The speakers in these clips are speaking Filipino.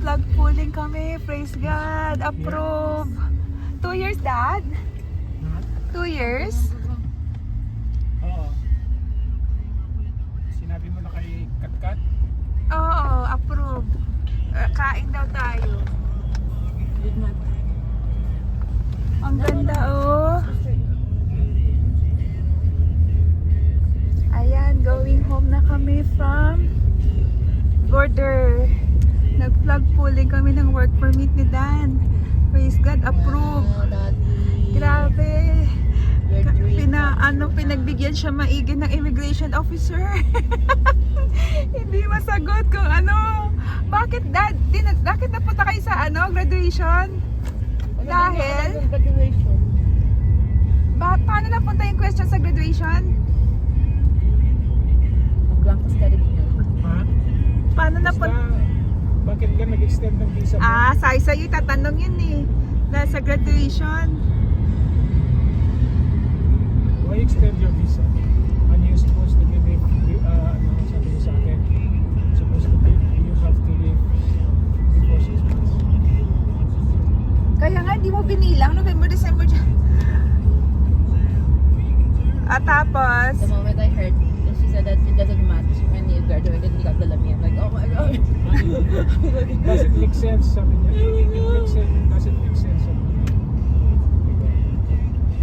Nag-plug pooling kami. Praise God. Approve. 2 years, Dad? 2 years? Oo. Sinabi mo na kay Katkat? Oo, approve. Kain daw tayo. Ang ganda, oh. Ayan, going home na kami from border. Nag-plug pooling kami ng work permit ni Dan. Praise God, approve. Grabe. Pinagbigyan siya maigi ng immigration officer. Hindi masagot kung ano. Bakit Dad? Bakit napunta kayo sa graduation? Dahil? Paano napunta yung question sa graduation? Ha? Paano napunta? Bakit ka nag-extend ng visa mo? Sa'yo tatanong yun eh. Dahil sa graduation. Why extend your visa? And you're supposed to live, sabi niya sa akin, supposed to live, you have to live before 6 months. Kaya nga, hindi mo binilang. November, December. At tapos, The moment I heard, she said that it doesn't match when you graduated, you got the lami. I'm like, oh my god. Does it make sense? Sabi niya. It makes sense. Does it make sense? Sabi niya.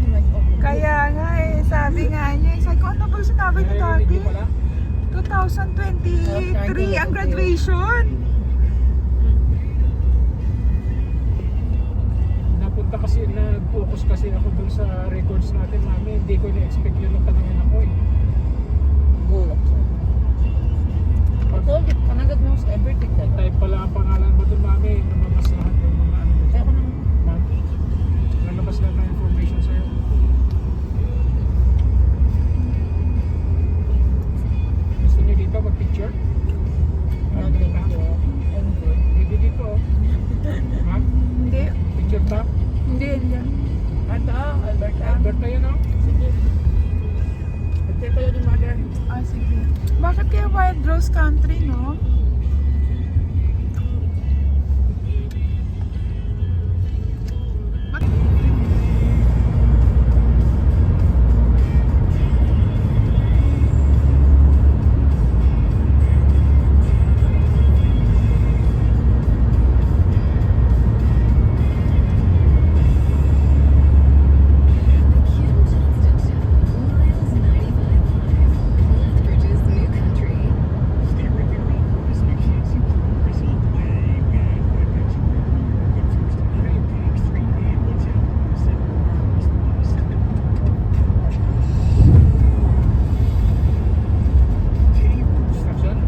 I'm like, oh. kaya nga sabi nga niya, sabi ko, ano ba yung sinabi niyo Kaya dati? hindi pala? 2023 ang graduation. Napunta kasi, nag-focus kasi ako dun sa records natin, mami. Hindi ko na-expect yun nung tanongin ako eh. I told you, panagat mo sa everything. Like, Type pala ang pangalan mo dun, mami. Lumabas lahat yung mga ano. kaya ko nang, Ma'am, lalabas lahat ng information sa'yo. Gusto niyo dito mag-picture? no, thank you. I'm good. Hindi dito. Ma'am, Hindi. picture ta? Hindi. Ata, Alberta. Albert na yun, oh. Sige. Pagkaya kayo ni mother. Sige. Bakit kaya Wild Rose Country, no? Station?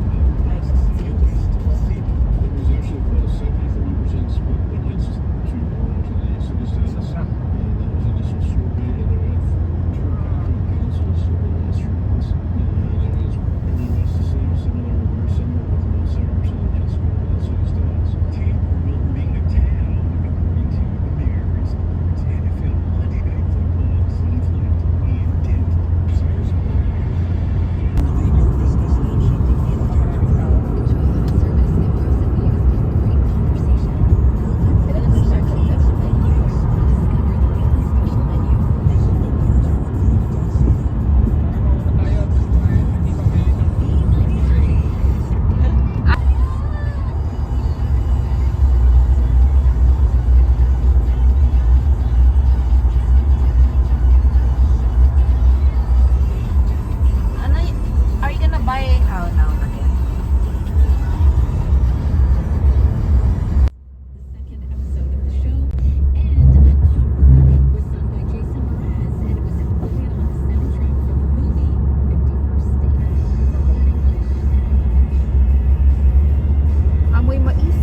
Are you gonna buy how now again? Second episode of the show, and was sung by Jason Mraz, and it was included on the soundtrack from the movie 51st State. Amoy mais.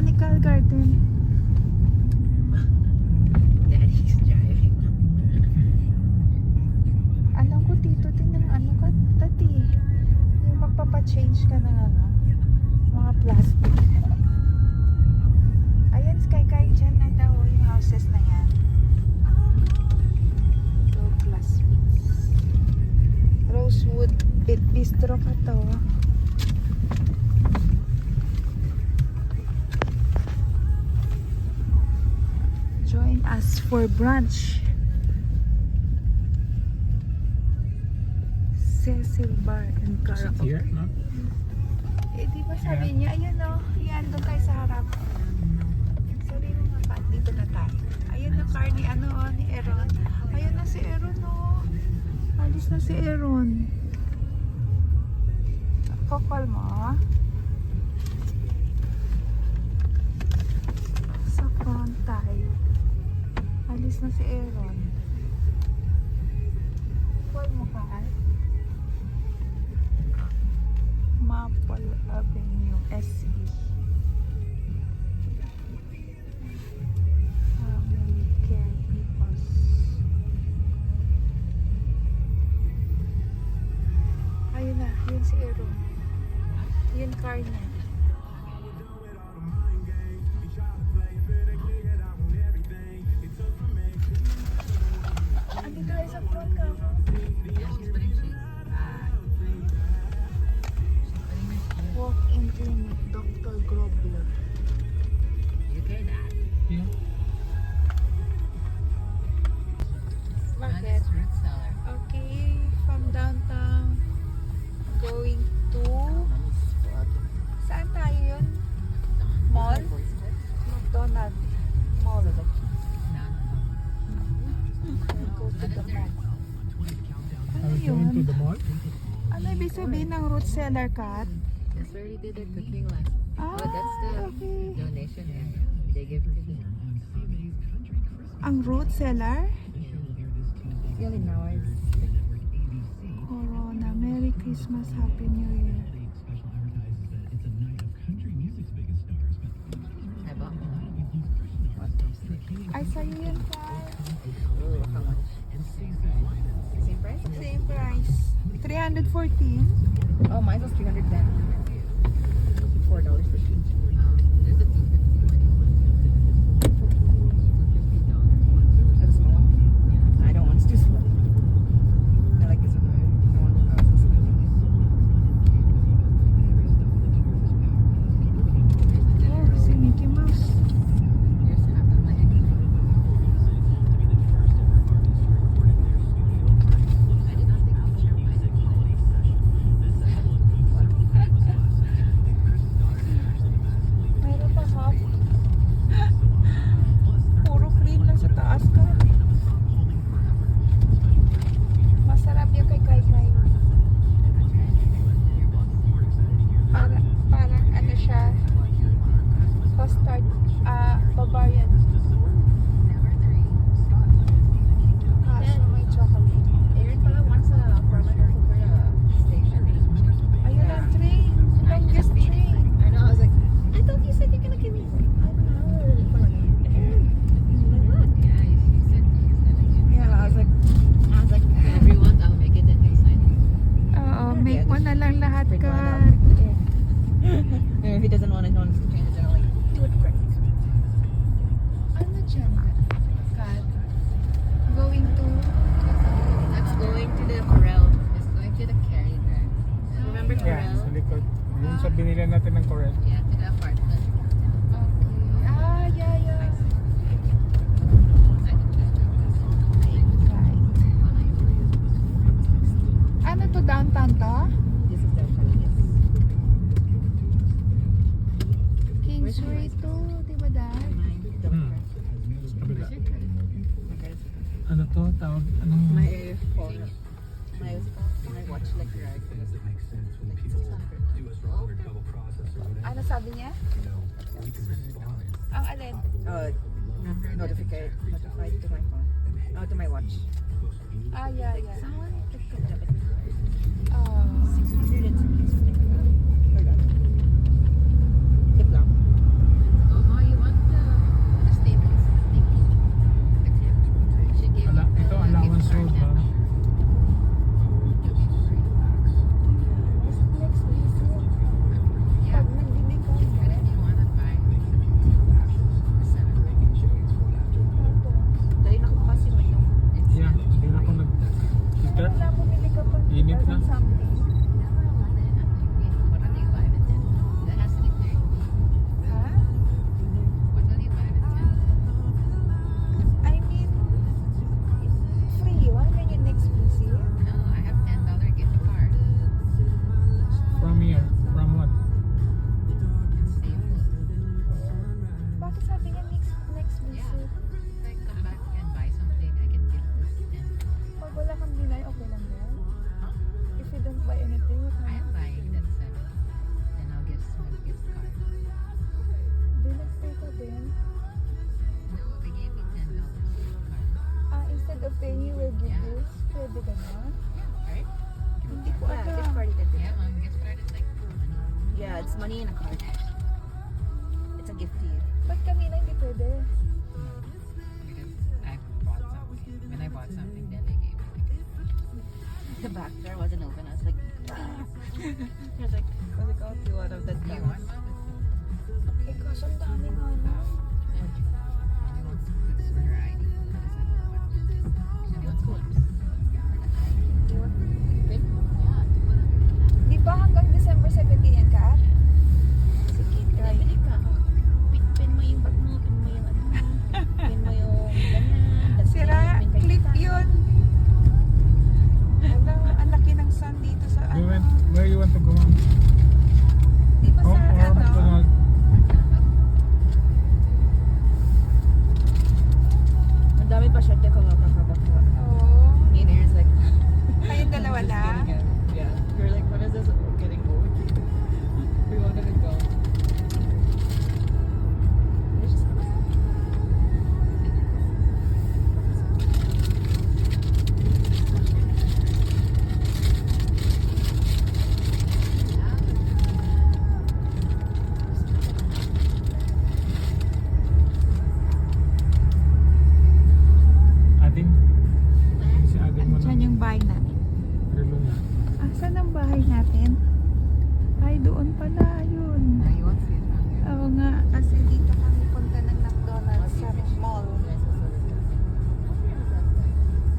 Botanical Garden. Daddy's driving. Alam ko dito din ng ano ka, tati. Yung magpapa-change ka ng ano, mga plastic. Ayan, Sky dyan na daw yung houses na yan. Douglas Woods. Rosewood Bistro pa to. Join us for brunch. Cecil Bar and Is it here? Karaoke. No? Eh, di ba sabi niya, ayun o, yan, doon tayo sa harap. Sabi mo nga pa, dito na tayo. Ayun na car ni, ano, ni Aaron. Ayun na si Aaron, o. Alis na si Aaron. Call mo. Sa front tayo. Alis na si Aaron. Call mo ka. Maple Avenue, SE. Family Care Peoples. Ayun na, yun si Aaron. Yun car niya. Andito tayo sa front ka. Walk-in clinic, Dr. Grobler. You hear that? Yeah. Bakit? That's root cellar. Okay, from downtown, going to... Saan tayo yun? Mall? McDonald Mall. No. Go to the mall. Ano Are we going to yun? the mall? Ano ibig sabihin ng root cellar cut? That's where we did the cooking last. Ah, Oh, that's the okay. donation area. They give to me. Ang root cellar? Really now it's Corona. Merry Christmas, Happy New Year. I bought one. Ay, sa'yo yun, Kai. Oh, how much? Same price? Same price. 314. Oh, mine was 310. $4 for each. There's a $250 That's small. I don't want it too small. I like this one. I want this one. Oh, si Mickey Mouse. Here's half the money. I did not think picture of myself. Mayroon pa half. Puro cream lang sa taas ka. Masarap yung kay Kai Kai. Parang ano siya, custard, Bavarian. Kaso may chocolate. Aaron pala wants a permanent Fukuoka station. Ayun ang train. Longest train. I know, I was like, I thought you said you're gonna give me Yeah, he said he's gonna give me. Yeah, I was like, everyone, I'll make it the next time. Oo, make mo na lang lahat Print ka. one out. And if he doesn't want it, no one's to change it. I'm like, do it quick. Ano dyan? Kat? Going to... That's going to the Corel. It's going to the Carry Drive. Remember Yeah, Corel? sa likod. Yung sa binili natin ng Corel. Yeah, to the apartment. Okay. Ah, yeah. Right. Ano to, downtown to? This is downtown, yes. Kingsway to, di ba dad? Hmm. Sa kabila. Where's your credit? My credit card. Ano to? Tawag? Anong... My phone. My watch like right. Ano sabi niya? Ang alin? Oh, notified to my phone. Oh, to my watch. Ah, yeah. Someone picked up the Oh. 600 and something. Hold on. Tip lang. wants money in a card. It's a gift to you. Ba't kanina hindi pwede? Because I bought something. When I bought something, then they gave it. The back door wasn't open. I was like, I was like, I'll do one of the Dạ, you want one? Eh, kaso ang dami nga na. Mommy wants this for her ID. She wants clips. Clip? Yeah. Di ba hanggang December 17 yan ka? Sige, try. Bili ka. Pin mo yung bag mo, pin mo yung ano, pin mo yung ganyan. tas Sira, pin kay clip tita. yun. Alam, ang laki ng sun dito sa You ano. went, where you want to go, ma'am? Di ba sa Home or ano? McDonald? Ang dami pa siya ko makakabakwa. Oo. Me and Aaron's like, Kayong dalawa just lang? getting it. Yeah. We're like, when is this getting old? We wanted to go. It's just Ading? Si Ading mo na. Saan yung bahay natin? Relo niya. Ah, saan ang bahay natin? Ay, doon pala yun. Now you want to see it from here. Oo nga, kasi dito kami punta ng McDonald's sa mall.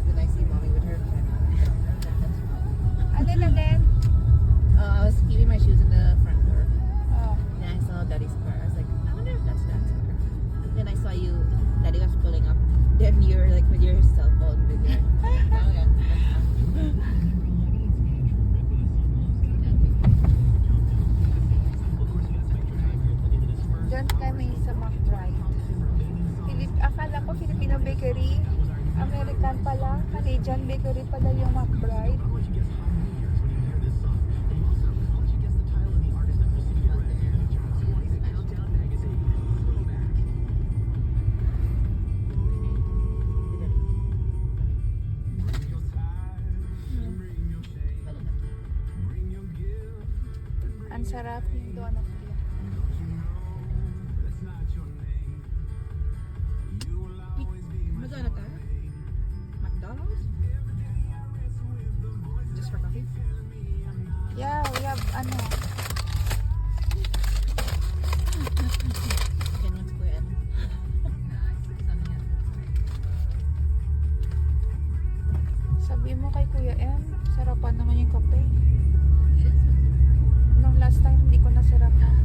Then I see mommy with her friend. Alin, alin? I was keeping my shoes in the front door. Oh. Then I saw Daddy's car. I was like, I wonder if that's Dad's car. Then I saw you, Daddy was pulling up. Then you were like with your cell phone video. Oh yeah. Diyan kami sa McBride. Akala ko Filipino bakery. American pala. Canadian bakery pala yung McBride. Ang sarap yung donut nila. Magkano tayo? McDonald's? Just for coffee? Yeah, we have ano. Ganyan ko yan. Sabi mo kay Kuya M, sarapan naman yung kape. Nung last time hindi ko nasarapan.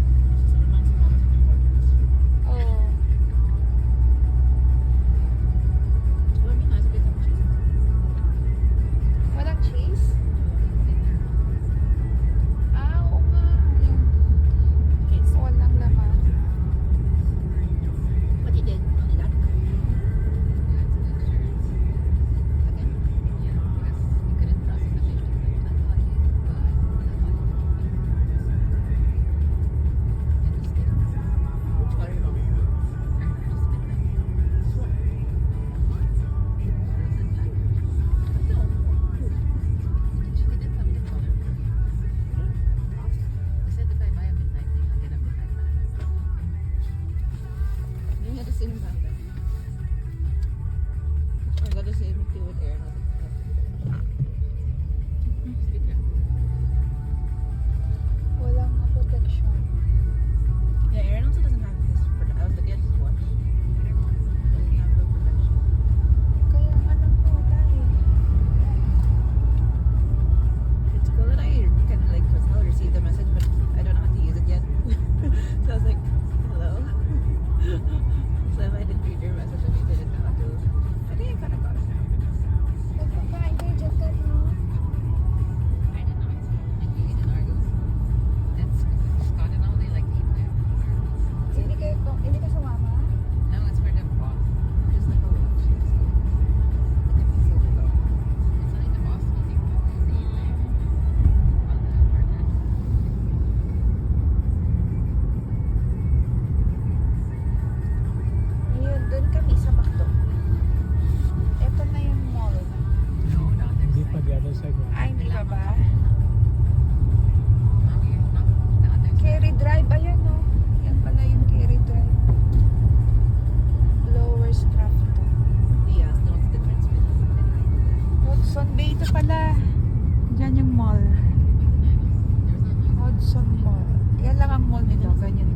ganyan.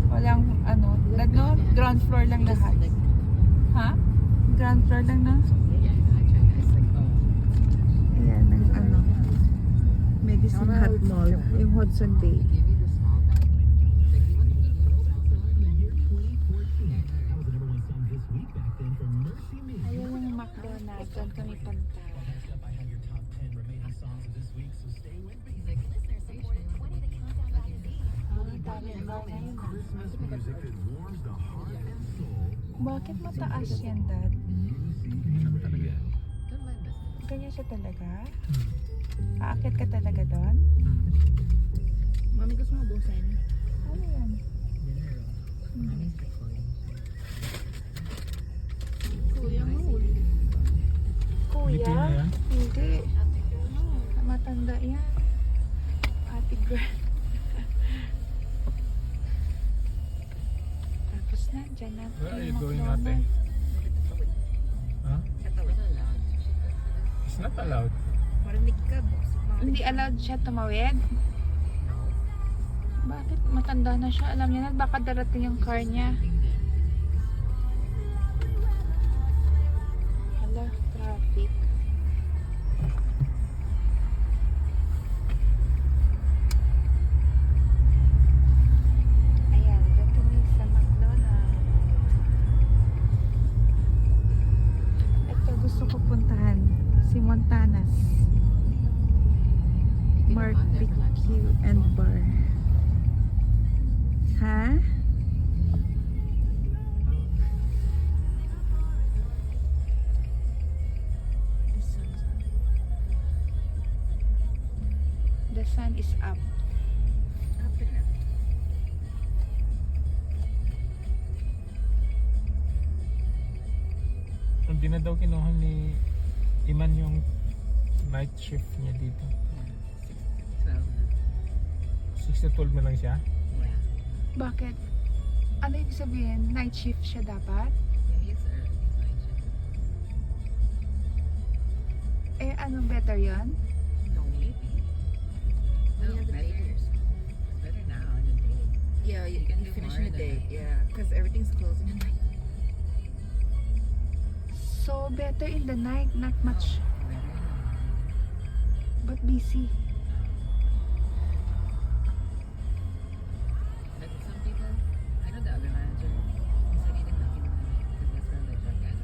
Walang ano, ground floor lang Just lahat. like, Ha? Ground floor lang na? yeah, actually, it's like, oh. Ayan, ang ano. Medicine Hat Mall. Yung Hudson Bay. They give you the small bag. It's like, you want the medium or small bag? Ayun yung McDonald's. Doon kami punta. He's like, listener supported 20 to countdown magazine. Bakit mataas yan, Dad? Hindi naman talaga yan. Don't mind business. Ganyan siya talaga? Aakit ka talaga doon? Mami, gusto mo busin? Ano yan? Dinner. Mami's recording. Kuya mo. Hindi Kuya? na yan? Hindi. Matanda yan. Ate girl. Tapos na, dyan na. Where are yung you going, McDonald's. ate? Huh? Not allowed. It's not allowed. Marinig ka, boss. Hindi allowed siya tumawid? Bakit? Matanda na siya. Alam niya na, baka darating yung car niya. Hala, traffic. Ayan, doon kami sa McDonald's. Ito gusto ko puntahan. Si Montanas. Barbecue and bar. Ha? The sun is up. Hindi na daw kinuha ni Iman yung night shift niya dito. 6 to 12 na lang siya. Yeah. Bakit? Ano ibig sabihin? Night shift siya dapat? Yeah, he's early. Night shift. Eh, anong better yon? No, maybe. No, better. It's better now in the day. Yeah, you can can do finish more in a than day. that. Yeah, because everything's closed in the night. So, better in the night, not much, Better in the but busy. But some people, I know the other manager, he said he didn't knock in the night because that's where the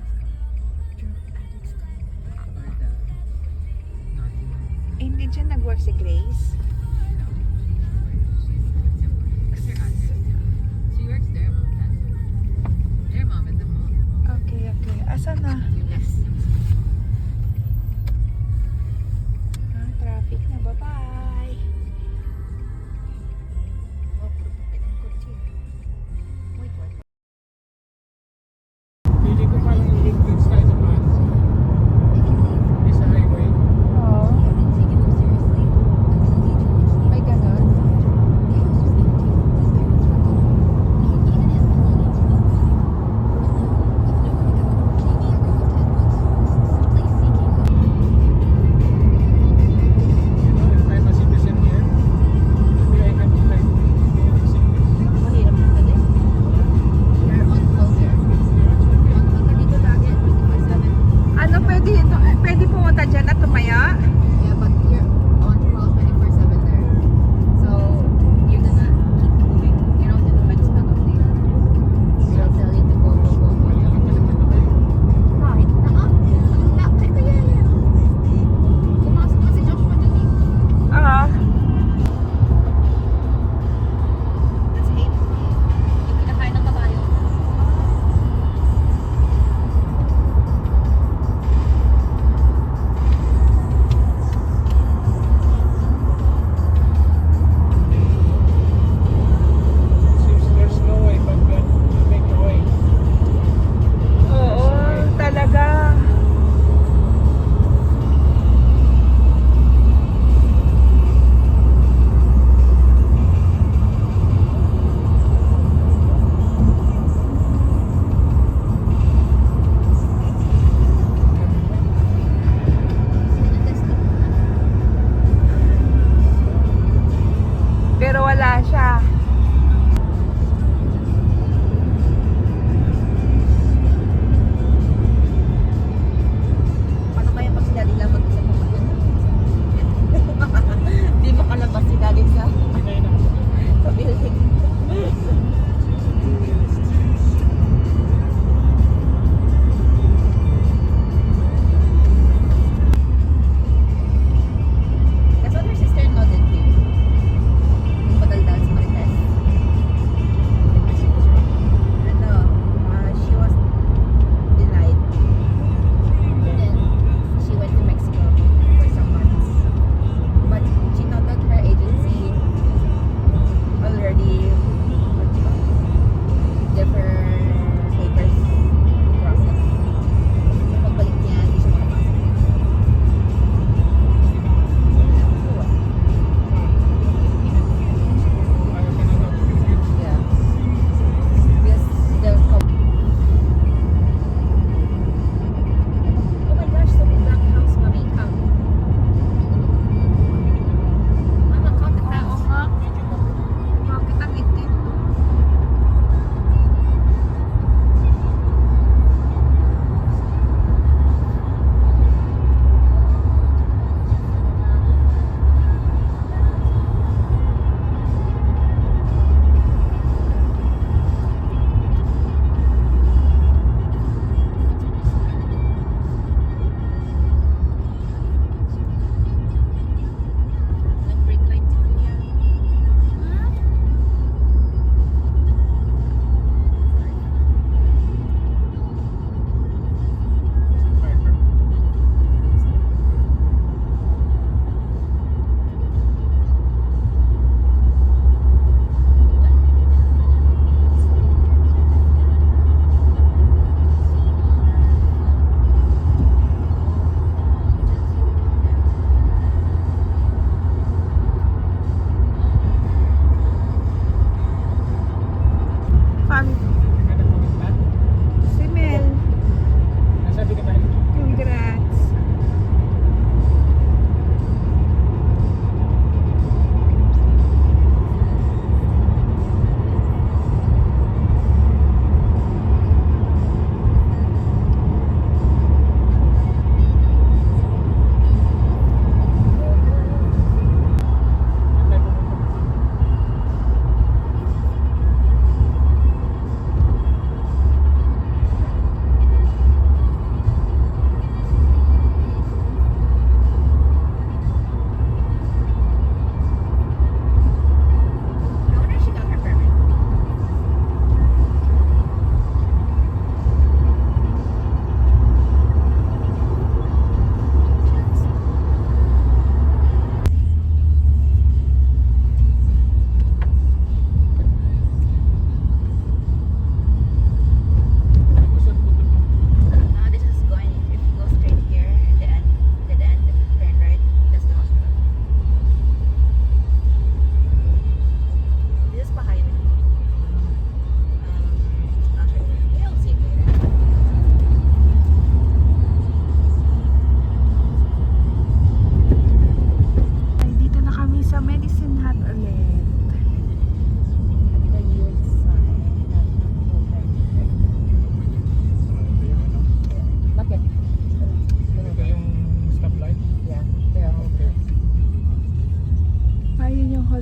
drug addicts come. Or the naughty ones. Eh, hindi dyan nag-work si Grace? No, she's her aunt. She works there, mom. That's it. Their mom and the mom. Okay, okay. Asan na? Yes. Ah, traffic na. Bye-bye. Oh, puro papel ang kotse. Wait, what? Pili ko parang link dun sa isa pa. Isa highway. Oo. May ganon. You know, if I'm a citizen here, maybe I can like using this. Mahirap na din. You're on call there. On call ka dito lagi at 24/7. Ano, pwede pumunta dyan at tumaya? Yeah, but you're on call 24/7 there. So, you're gonna keep moving. You're not gonna might spend all day. They'll tell you to go, go, go, go. Wala lang pala na kayo. Right. Check ko yan. Pumasok na si Joshua dun eh. Ah. That's hate. Yung kinakain ng kabayo. Seems there's no way but then you make a way. Oo, talaga. Pero wala siya.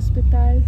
hospital.